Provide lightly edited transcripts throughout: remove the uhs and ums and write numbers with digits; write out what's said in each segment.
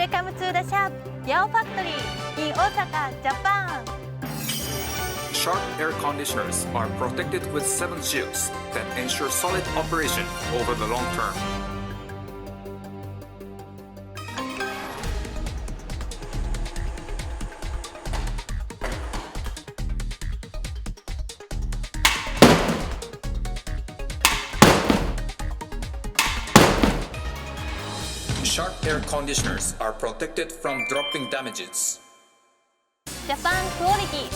Welcome to the shop, Yao Factory in Osaka, Japan. Sharp air conditioners are protected with 7 shields that ensure solid operation over the long term. Sharp air conditioners are protected from dropping damages. Japan quality.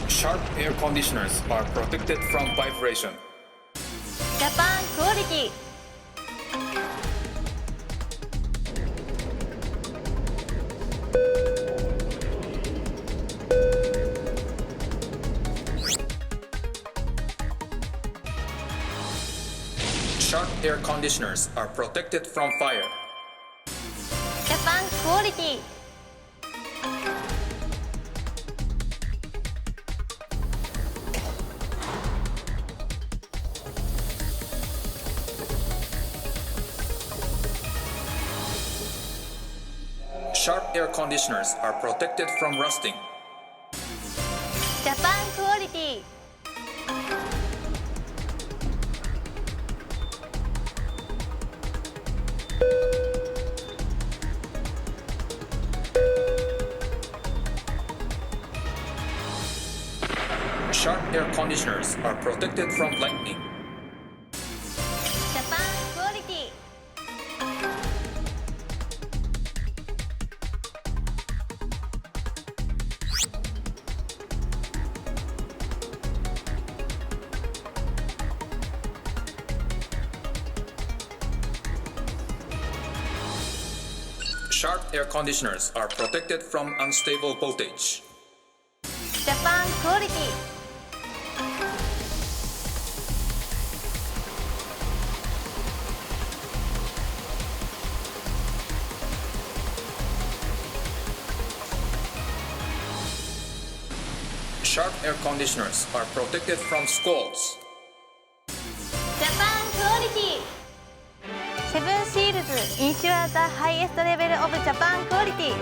Sharp air conditioners are protected from vibration. Japan quality. Sharp air conditioners are protected from fire. Japan quality. Sharp air conditioners are protected from rusting. Japan quality. Sharp air conditioners are protected from lightning. Japan quality. Sharp air conditioners are protected from unstable voltage. Japan quality. Sharp air conditioners are protected from squalls. Japan quality. Seven Seals ensure the highest level of Japan quality.